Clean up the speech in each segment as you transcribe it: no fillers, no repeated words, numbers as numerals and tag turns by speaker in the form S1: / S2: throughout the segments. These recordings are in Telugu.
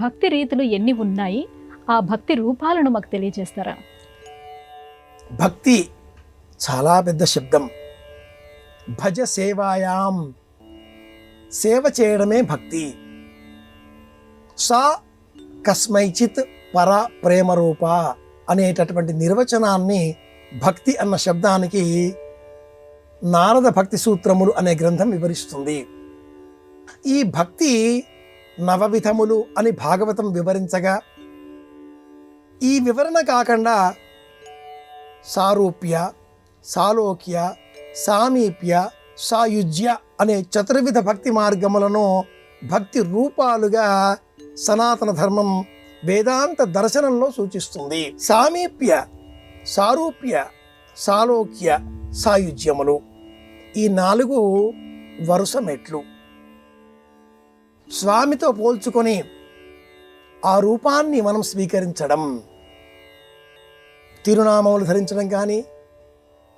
S1: భక్తి రీతులు ఎన్ని ఉన్నాయి? ఆ భక్తి రూపాలను మాకు తెలియజేస్తారా?
S2: భక్తి చాలా పెద్ద శబ్దం. భజ సేవాయాం, సేవ చేయడమే భక్తి. సా కస్మైచిత్ పర ప్రేమ రూప అనేటటువంటి నిర్వచనాన్ని భక్తి అన్న శబ్దానికి నారద భక్తి సూత్రములు అనే గ్రంథం వివరిస్తుంది. ఈ భక్తి నవవిధములు అని భాగవతం వివరించగా, ఈ వివరణ కాకుండా సారూప్య, సాలోక్య, సామీప్య, సాయుజ్య అనే చతుర్విధ భక్తి మార్గములను భక్తి రూపాలుగా సనాతన ధర్మం వేదాంత దర్శనంలో సూచిస్తుంది. సామీప్య, సారూప్య, సాలోక్య, సాయుజ్యములు ఈ 4 వరుస మెట్లు. స్వామితో పోల్చుకొని ఆ రూపాన్ని మనం స్వీకరించడం, తిరునామములు ధరించడం కానీ,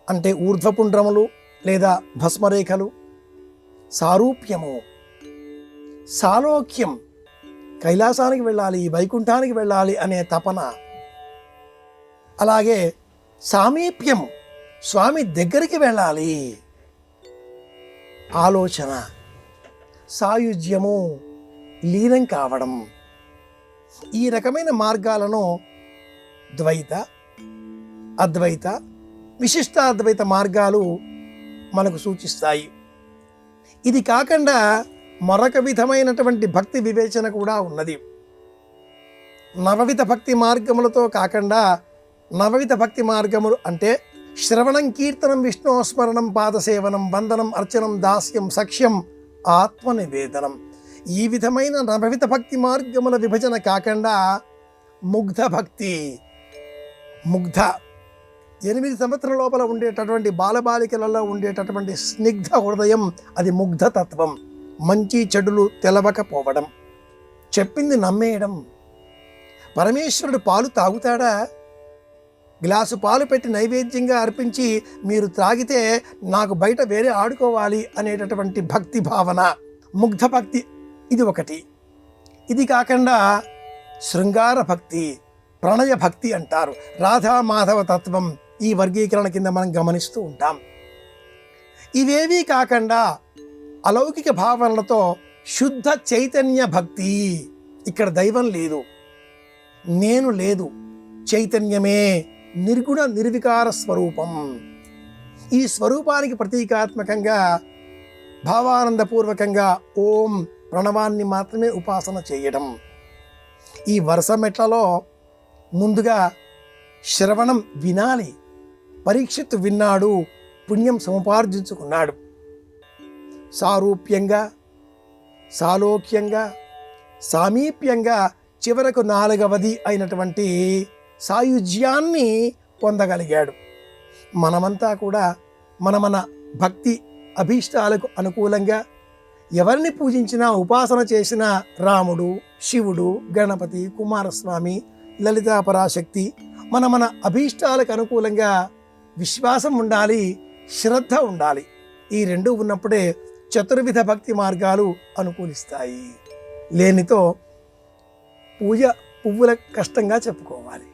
S2: అంటే ఊర్ధ్వపుండ్రములు లేదా భస్మరేఖలు, సారూప్యము, సాలోక్యం, కైలాసానికి వెళ్ళాలి, వైకుంఠానికి వెళ్ళాలి అనే తపన, అలాగే సామీప్యం, స్వామి దగ్గరికి వెళ్ళాలి ఆలోచన, సాయుజ్యము, లీనం కావడం. ఈ రకమైన మార్గాలను ద్వైత, అద్వైత, విశిష్టాద్వైత మార్గాలు మనకు సూచిస్తాయి. ఇది కాకుండా మరొక విధమైనటువంటి భక్తి వివేచన కూడా ఉన్నది. నవవిధ భక్తి మార్గములతో కాకుండా, నవవిధ భక్తి మార్గములు అంటే శ్రవణం, కీర్తనం, విష్ణోస్మరణం, పాదసేవనం, వందనం, అర్చనం, దాస్యం, సఖ్యం, ఆత్మనివేదనం. ఈ విధమైన నవవిధ భక్తి మార్గముల విభజన కాకుండా ముగ్ధ భక్తి, ముగ్ధ 8 సంవత్సరాల లోపల ఉండేటటువంటి బాలబాలికలలో ఉండేటటువంటి స్నిగ్ధ హృదయం, అది ముగ్ధతత్వం. మంచి చెడులు తెలవకపోవడం, చెప్పింది నమ్మేయడం. పరమేశ్వరుడు పాలు తాగుతాడా? గ్లాసు పాలు పెట్టి నైవేద్యంగా అర్పించి మీరు త్రాగితే నాకు బయట వేరే ఆడుకోవాలి అనేటటువంటి భక్తి భావన, ముగ్ధ భక్తి, ఇది ఒకటి. ఇది కాకుండా శృంగార భక్తి, ప్రణయ భక్తి అంటారు. రాధా మాధవ తత్వం ఈ వర్గీకరణ కింద మనం గమనిస్తూ ఉంటాం. ఇవేవీ కాకుండా అలౌకిక భావనలతో శుద్ధ చైతన్య భక్తి. ఇక్కడ దైవం లేదు, నేను లేదు, చైతన్యమే నిర్గుణ నిర్వికార స్వరూపం. ఈ స్వరూపానికి ప్రతీకాత్మకంగా భావానందపూర్వకంగా ఓం ప్రణవాన్ని మాత్రమే ఉపాసన చేయడం. ఈ వరుస మెట్లలో ముందుగా శ్రవణం వినాలి. పరీక్షిత్తు విన్నాడు, పుణ్యం సముపార్జించుకున్నాడు. సారూప్యంగా, సాలోక్యంగా, సామీప్యంగా, చివరకు 4వది అయినటువంటి సాయుజ్యాన్ని పొందగలిగాడు. మనమంతా కూడా మన భక్తి అభీష్టాలకు అనుకూలంగా ఎవరిని పూజించినా, ఉపాసన చేసినా రాముడు, శివుడు, గణపతి, కుమారస్వామి, లలితా పరాశక్తి, మన అభీష్టాలకు అనుకూలంగా విశ్వాసం ఉండాలి, శ్రద్ధ ఉండాలి. ఈ 2 ఉన్నప్పుడే చతుర్విధ భక్తి మార్గాలు అనుకూలిస్తాయి. లేనితో పూజ పువ్వుల కష్టంగా చెప్పుకోవాలి.